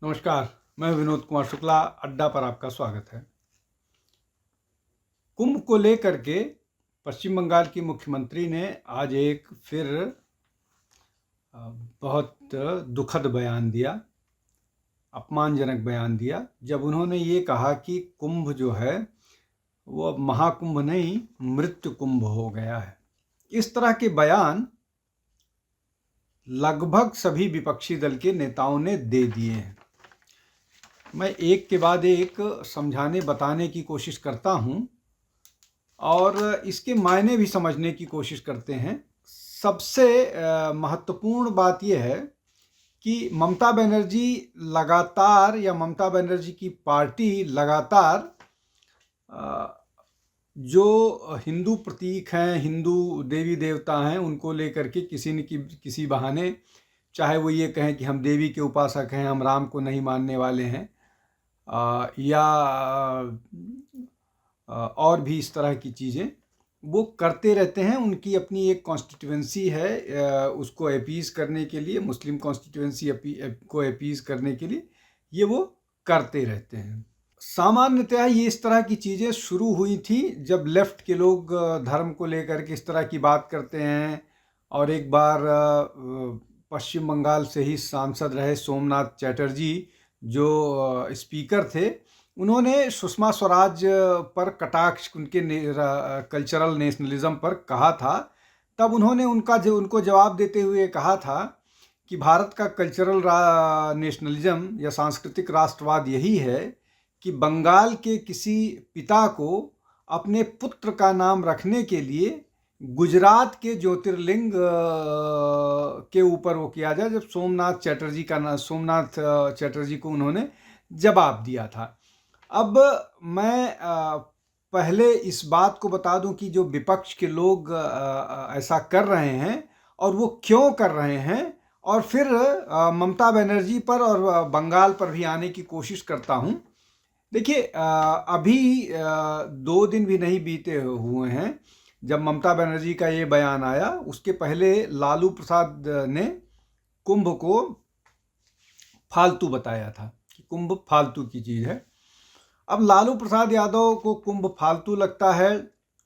नमस्कार, मैं विनोद कुमार शुक्ला, अड्डा पर आपका स्वागत है। कुंभ को लेकर के पश्चिम बंगाल की मुख्यमंत्री ने आज एक फिर बहुत दुखद बयान दिया, अपमानजनक बयान दिया, जब उन्होंने ये कहा कि कुंभ जो है वो अब महाकुंभ नहीं, मृत्यु कुंभ हो गया है। इस तरह के बयान लगभग सभी विपक्षी दल के नेताओं ने दे दिए हैं। मैं एक के बाद एक समझाने बताने की कोशिश करता हूँ और इसके मायने भी समझने की कोशिश करते हैं। सबसे महत्वपूर्ण बात यह है कि ममता बनर्जी लगातार या ममता बनर्जी की पार्टी लगातार जो हिंदू प्रतीक हैं, हिंदू देवी देवता हैं, उनको लेकर के किसी न किसी बहाने, चाहे वो ये कहें कि हम देवी के उपासक हैं, हम राम को नहीं मानने वाले हैं, या और भी इस तरह की चीज़ें वो करते रहते हैं। उनकी अपनी एक कॉन्स्टिट्यूएंसी है, उसको अपीज़ करने के लिए, मुस्लिम कॉन्स्टिट्यूएंसी को अपीज़ करने के लिए ये वो करते रहते हैं। सामान्यतः ये इस तरह की चीज़ें शुरू हुई थी जब लेफ्ट के लोग धर्म को लेकर के इस तरह की बात करते हैं। और एक बार पश्चिम बंगाल से ही सांसद रहे सोमनाथ चैटर्जी, जो स्पीकर थे, उन्होंने सुषमा स्वराज पर कटाक्ष, उनके कल्चरल नेशनलिज्म पर कहा था। तब उन्होंने उनको जवाब देते हुए कहा था कि भारत का कल्चरल नेशनलिज्म या सांस्कृतिक राष्ट्रवाद यही है कि बंगाल के किसी पिता को अपने पुत्र का नाम रखने के लिए गुजरात के ज्योतिर्लिंग के ऊपर वो किया जाए। जब सोमनाथ चैटर्जी को उन्होंने जवाब दिया था। अब मैं पहले इस बात को बता दूं कि जो विपक्ष के लोग ऐसा कर रहे हैं और वो क्यों कर रहे हैं, और फिर ममता बनर्जी पर और बंगाल पर भी आने की कोशिश करता हूं। देखिए, अभी 2 दिन भी नहीं बीते हुए हैं जब ममता बनर्जी का ये बयान आया। उसके पहले लालू प्रसाद ने कुंभ को फालतू बताया था कि कुंभ फालतू की चीज़ है। अब लालू प्रसाद यादव को कुंभ फालतू लगता है,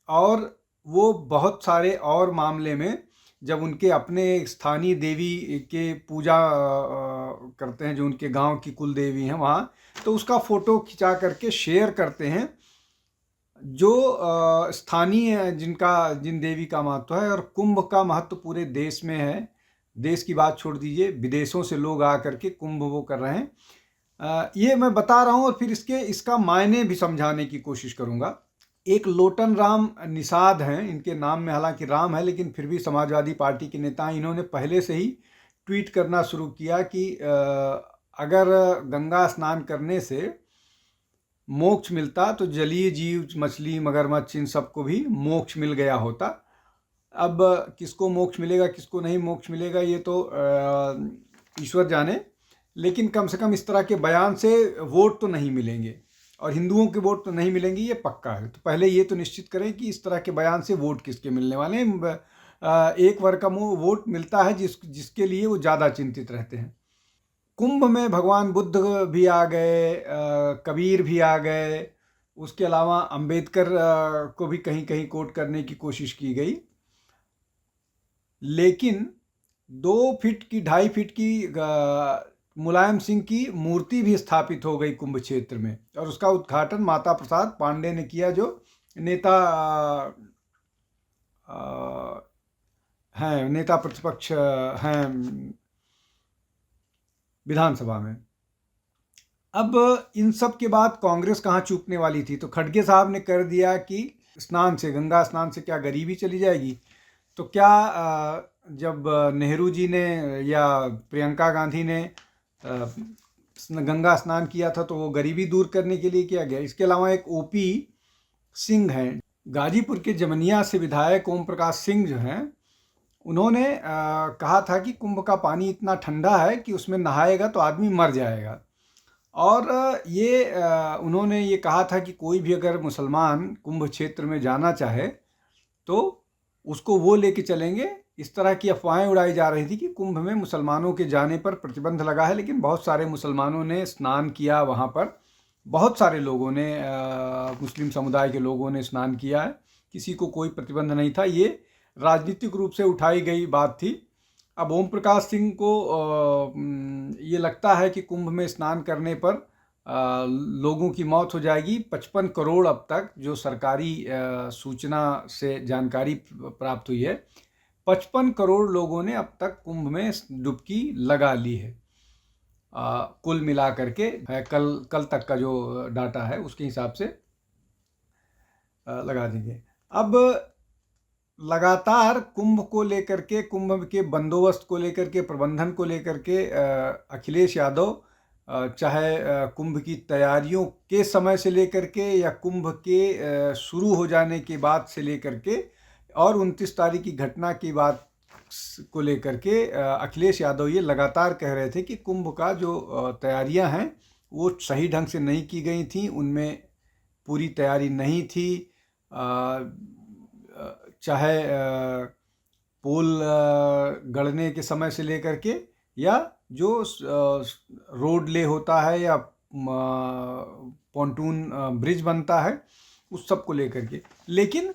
और वो बहुत सारे और मामले में जब उनके अपने स्थानीय देवी के पूजा करते हैं, जो उनके गांव की कुल देवी हैं वहाँ, तो उसका फ़ोटो खिंचा करके शेयर करते हैं, जो स्थानीय जिन देवी का महत्व है। और कुंभ का महत्व पूरे देश में है। देश की बात छोड़ दीजिए, विदेशों से लोग आ करके कुंभ वो कर रहे हैं। ये मैं बता रहा हूँ और फिर इसका मायने भी समझाने की कोशिश करूँगा। एक लोटन राम निषाद हैं, इनके नाम में हालांकि राम है, लेकिन फिर भी समाजवादी पार्टी के नेता हैं। इन्होंने पहले से ही ट्वीट करना शुरू किया कि अगर गंगा स्नान करने से मोक्ष मिलता तो जलीय जीव, मछली, मगरमच्छ, इन सबको भी मोक्ष मिल गया होता। अब किसको मोक्ष मिलेगा, किसको नहीं मोक्ष मिलेगा, ये तो ईश्वर जाने, लेकिन कम से कम इस तरह के बयान से वोट तो नहीं मिलेंगे, और हिंदुओं के वोट तो नहीं मिलेंगे, ये पक्का है। तो पहले ये तो निश्चित करें कि इस तरह के बयान से वोट किसके मिलने वाले हैं। एक वर्ग का वोट मिलता है जिसके लिए वो ज़्यादा चिंतित रहते हैं। कुंभ में भगवान बुद्ध भी आ गए, कबीर भी आ गए, उसके अलावा अंबेडकर को भी कहीं कहीं कोट करने की कोशिश की गई। लेकिन 2 फीट की, 2.5 फीट की मुलायम सिंह की मूर्ति भी स्थापित हो गई कुंभ क्षेत्र में, और उसका उद्घाटन माता प्रसाद पांडे ने किया, जो नेता हैं, नेता प्रतिपक्ष हैं विधानसभा में। अब इन सब के बाद कांग्रेस कहाँ चूकने वाली थी, तो खड़गे साहब ने कर दिया कि स्नान से, गंगा स्नान से क्या गरीबी चली जाएगी? तो क्या जब नेहरू जी ने या प्रियंका गांधी ने गंगा स्नान किया था तो वो गरीबी दूर करने के लिए किया गया। इसके अलावा एक ओपी सिंह हैं, गाजीपुर के जमनिया से विधायक ओम प्रकाश सिंह जो हैं, उन्होंने कहा था कि कुंभ का पानी इतना ठंडा है कि उसमें नहाएगा तो आदमी मर जाएगा। और ये उन्होंने ये कहा था कि कोई भी अगर मुसलमान कुंभ क्षेत्र में जाना चाहे तो उसको वो लेके चलेंगे, इस तरह की अफवाहें उड़ाई जा रही थी कि कुंभ में मुसलमानों के जाने पर प्रतिबंध लगा है, लेकिन बहुत सारे मुसलमानों ने स्नान किया वहाँ पर। बहुत सारे लोगों ने, मुस्लिम समुदाय के लोगों ने स्नान किया है, किसी को कोई प्रतिबंध नहीं था। ये राजनीतिक रूप से उठाई गई बात थी। अब ओम प्रकाश सिंह को ये लगता है कि कुंभ में स्नान करने पर लोगों की मौत हो जाएगी। 55 करोड़ अब तक जो सरकारी सूचना से जानकारी प्राप्त हुई है, 55 करोड़ लोगों ने अब तक कुंभ में डुबकी लगा ली है। कुल मिला करके है, कल तक का जो डाटा है उसके हिसाब से लगा देंगे। अब लगातार कुंभ को लेकर के, कुंभ के बंदोबस्त को लेकर के, प्रबंधन को लेकर के अखिलेश यादव चाहे कुंभ की तैयारियों के समय से लेकर के या कुंभ के शुरू हो जाने के बाद से लेकर के और 29 तारीख की घटना की बात को लेकर के अखिलेश यादव ये लगातार कह रहे थे कि कुंभ का जो तैयारियां हैं वो सही ढंग से नहीं की गई थी, उनमें पूरी तैयारी नहीं थी। चाहे पुल गढ़ने के समय से लेकर के या जो रोड ले होता है या पॉन्टून ब्रिज बनता है, उस सब को लेकर के। लेकिन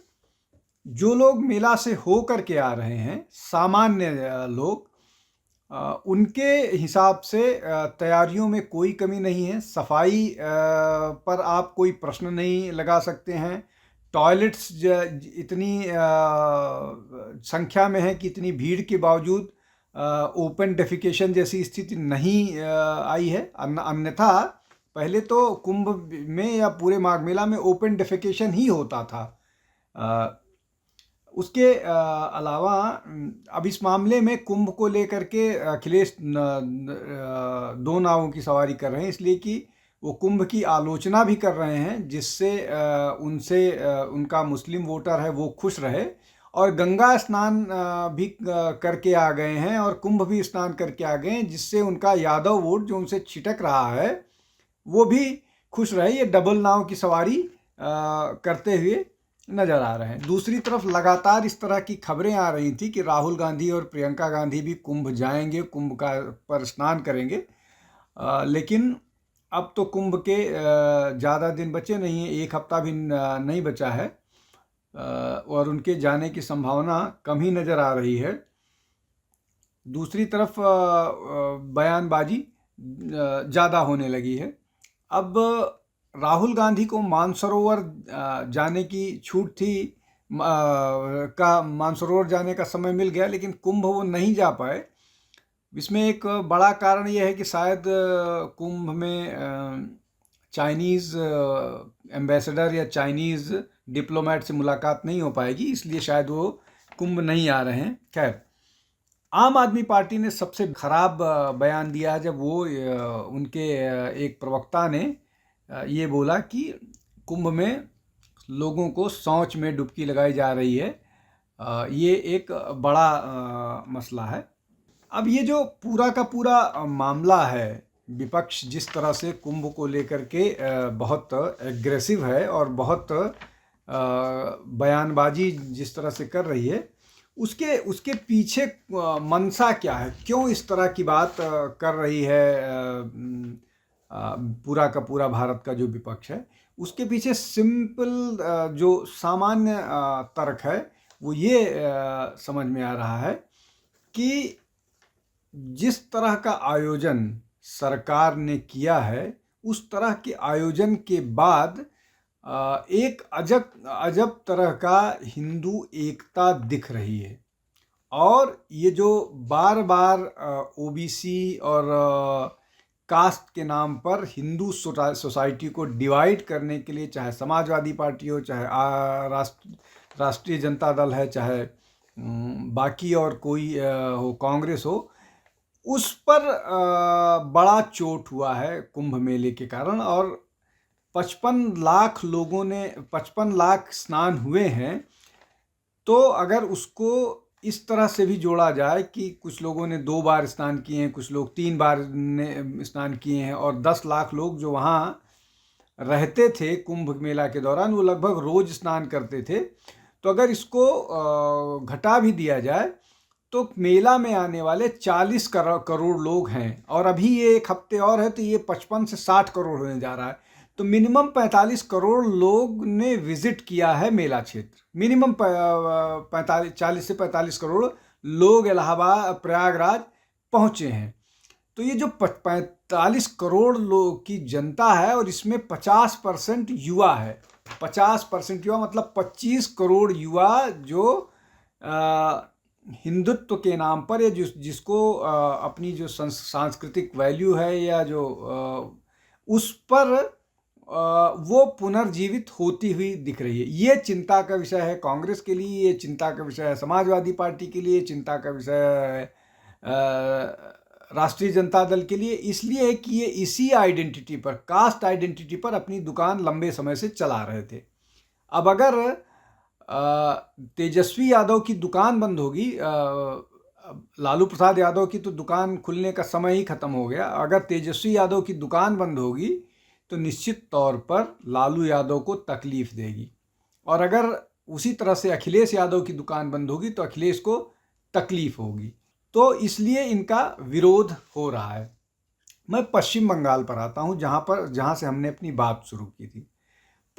जो लोग मेला से हो कर के आ रहे हैं, सामान्य लोग, उनके हिसाब से तैयारियों में कोई कमी नहीं है। सफाई पर आप कोई प्रश्न नहीं लगा सकते हैं। टॉयलेट्स इतनी संख्या में है कि इतनी भीड़ के बावजूद ओपन डेफिकेशन जैसी स्थिति नहीं आई है। अन्यथा पहले तो कुंभ में या पूरे माघ मेला में ओपन डेफिकेशन ही होता था। उसके अलावा अब इस मामले में कुंभ को लेकर के अखिलेश दो नावों की सवारी कर रहे हैं, इसलिए कि वो कुंभ की आलोचना भी कर रहे हैं, जिससे उनका मुस्लिम वोटर है वो खुश रहे, और गंगा स्नान भी करके आ गए हैं और कुंभ भी स्नान करके आ गए हैं, जिससे उनका यादव वोट जो उनसे छिटक रहा है वो भी खुश रहे। ये डबल नाव की सवारी करते हुए नजर आ रहे हैं। दूसरी तरफ लगातार इस तरह की खबरें आ रही थी कि राहुल गांधी और प्रियंका गांधी भी कुंभ जाएंगे, कुंभ का पर स्नान करेंगे। लेकिन अब तो कुंभ के ज़्यादा दिन बचे नहीं हैं, एक हफ्ता भी नहीं बचा है, और उनके जाने की संभावना कम ही नज़र आ रही है। दूसरी तरफ बयानबाजी ज़्यादा होने लगी है। अब राहुल गांधी को मानसरोवर जाने की छूट थी, मानसरोवर जाने का समय मिल गया, लेकिन कुंभ वो नहीं जा पाए। इसमें एक बड़ा कारण यह है कि शायद कुंभ में चाइनीज़ एम्बेसडर या चाइनीज़ डिप्लोमेट से मुलाकात नहीं हो पाएगी, इसलिए शायद वो कुंभ नहीं आ रहे हैं। खैर, आम आदमी पार्टी ने सबसे खराब बयान दिया जब वो उनके एक प्रवक्ता ने ये बोला कि कुंभ में लोगों को शौच में डुबकी लगाई जा रही है। ये एक बड़ा मसला है। अब ये जो पूरा का पूरा मामला है, विपक्ष जिस तरह से कुंभ को लेकर के बहुत एग्रेसिव है और बहुत बयानबाजी जिस तरह से कर रही है, उसके पीछे मंशा क्या है, क्यों इस तरह की बात कर रही है पूरा का पूरा भारत का जो विपक्ष है। उसके पीछे सिंपल जो सामान्य तर्क है वो ये समझ में आ रहा है कि जिस तरह का आयोजन सरकार ने किया है, उस तरह के आयोजन के बाद एक अजब तरह का हिंदू एकता दिख रही है। और ये जो बार बार ओबीसी और कास्ट के नाम पर हिंदू सोसाइटी को डिवाइड करने के लिए, चाहे समाजवादी पार्टी हो, चाहे राष्ट्रीय जनता दल है, चाहे बाकी और कोई हो, कांग्रेस हो, उस पर बड़ा चोट हुआ है कुंभ मेले के कारण। और 55 लाख लोगों ने 55 लाख स्नान हुए हैं, तो अगर उसको इस तरह से भी जोड़ा जाए कि कुछ लोगों ने 2 बार स्नान किए हैं, कुछ लोग 3 बार ने स्नान किए हैं, और 10 लाख लोग जो वहाँ रहते थे कुंभ मेला के दौरान, वो लगभग रोज स्नान करते थे। तो अगर इसको घटा भी दिया जाए तो मेला में आने वाले 40 करोड़ लोग हैं, और अभी ये एक हफ्ते और है तो ये 55 से 60 करोड़ होने जा रहा है। तो मिनिमम 45 करोड़ लोग ने विजिट किया है मेला क्षेत्र। मिनिमम 40 से 45 करोड़ लोग इलाहाबाद प्रयागराज पहुँचे हैं। तो ये जो 45 करोड़ लोग की जनता है और इसमें 50% युवा है। 50% युवा मतलब 25 करोड़ युवा जो हिंदुत्व के नाम पर या जिसको अपनी जो सांस्कृतिक वैल्यू है या जो उस पर वो पुनर्जीवित होती हुई दिख रही है। ये चिंता का विषय है कांग्रेस के लिए, ये चिंता का विषय है समाजवादी पार्टी के लिए, चिंता का विषय है राष्ट्रीय जनता दल के लिए। इसलिए कि ये इसी आइडेंटिटी पर, कास्ट आइडेंटिटी पर अपनी दुकान लंबे समय से चला रहे थे। अब अगर तेजस्वी यादव की दुकान बंद होगी, लालू प्रसाद यादव की तो दुकान खुलने का समय ही खत्म हो गया, अगर तेजस्वी यादव की दुकान बंद होगी तो निश्चित तौर पर लालू यादव को तकलीफ देगी, और अगर उसी तरह से अखिलेश यादव की दुकान बंद होगी तो अखिलेश को तकलीफ होगी। तो इसलिए इनका विरोध हो रहा है। मैं पश्चिम बंगाल पर आता हूँ, जहाँ से हमने अपनी बात शुरू की थी।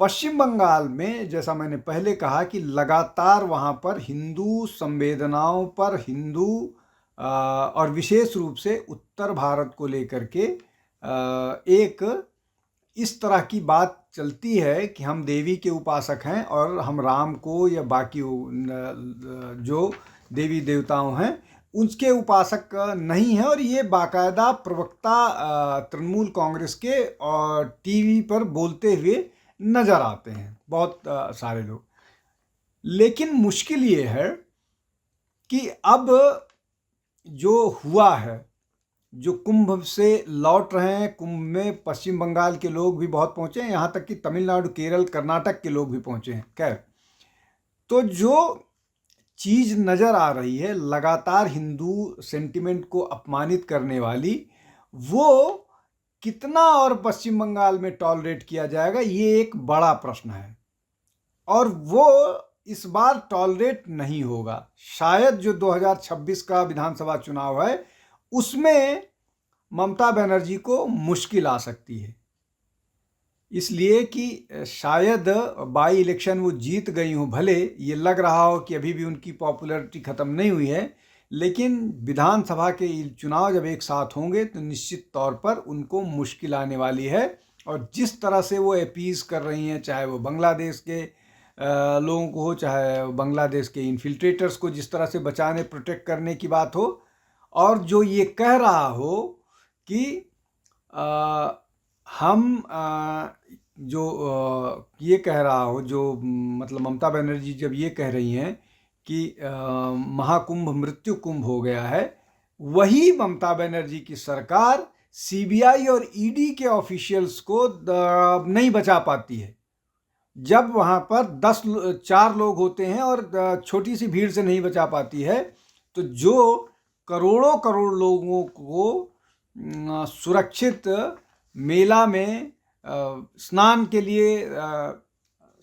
पश्चिम बंगाल में जैसा मैंने पहले कहा कि लगातार वहाँ पर हिंदू संवेदनाओं पर, हिंदू और विशेष रूप से उत्तर भारत को लेकर के एक इस तरह की बात चलती है कि हम देवी के उपासक हैं और हम राम को या बाकी जो देवी देवताओं हैं उसके उपासक नहीं है। और ये बाकायदा प्रवक्ता तृणमूल कांग्रेस के और टीवी पर बोलते हुए नज़र आते हैं बहुत सारे लोग। लेकिन मुश्किल ये है कि अब जो हुआ है, जो कुंभ से लौट रहे हैं, कुंभ में पश्चिम बंगाल के लोग भी बहुत पहुँचे हैं, यहाँ तक कि तमिलनाडु, केरल, कर्नाटक के लोग भी पहुँचे हैं। खैर, तो जो चीज़ नज़र आ रही है लगातार हिंदू सेंटिमेंट को अपमानित करने वाली, वो कितना और पश्चिम बंगाल में टॉलरेट किया जाएगा, ये एक बड़ा प्रश्न है। और वो इस बार टॉलरेट नहीं होगा। शायद जो 2026 का विधानसभा चुनाव है उसमें ममता बनर्जी को मुश्किल आ सकती है, इसलिए कि शायद बाई इलेक्शन वो जीत गई हूँ, भले ये लग रहा हो कि अभी भी उनकी पॉपुलैरिटी ख़त्म नहीं हुई है, लेकिन विधानसभा के चुनाव जब एक साथ होंगे तो निश्चित तौर पर उनको मुश्किल आने वाली है। और जिस तरह से वो अपीज़ कर रही हैं, चाहे वो बांग्लादेश के लोगों को हो, चाहे बांग्लादेश के इन्फिल्ट्रेटर्स को जिस तरह से बचाने, प्रोटेक्ट करने की बात हो, और जो ये कह रहा हो कि ये कह रहा हो, जो मतलब ममता बनर्जी जब ये कह रही हैं कि महाकुंभ मृत्यु कुंभ हो गया है, वही ममता बनर्जी की सरकार सीबीआई और ईडी के ऑफिशियल्स को नहीं बचा पाती है। जब वहाँ पर 4 लोग होते हैं और छोटी सी भीड़ से नहीं बचा पाती है, तो जो करोड़ों करोड़ लोगों को सुरक्षित मेला में स्नान के लिए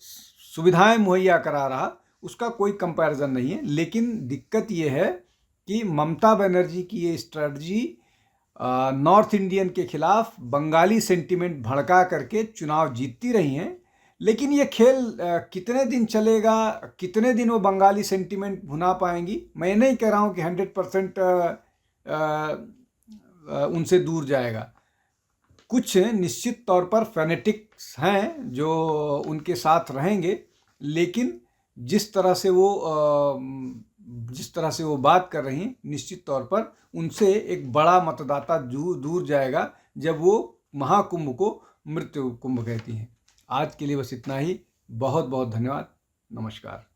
सुविधाएं मुहैया करा रहा, उसका कोई कंपैरिजन नहीं है। लेकिन दिक्कत ये है कि ममता बनर्जी की ये स्ट्रेटजी नॉर्थ इंडियन के खिलाफ बंगाली सेंटिमेंट भड़का करके चुनाव जीतती रही हैं, लेकिन ये खेल कितने दिन चलेगा, कितने दिन वो बंगाली सेंटिमेंट भुना पाएंगी। मैं नहीं कह रहा हूँ कि 100% उनसे दूर जाएगा। कुछ निश्चित तौर पर फैनेटिक्स हैं जो उनके साथ रहेंगे, लेकिन जिस तरह से वो बात कर रही हैं, निश्चित तौर पर उनसे एक बड़ा मतदाता दूर जाएगा जब वो महाकुंभ को मृत्यु कुंभ कहती हैं। आज के लिए बस इतना ही। बहुत बहुत धन्यवाद। नमस्कार।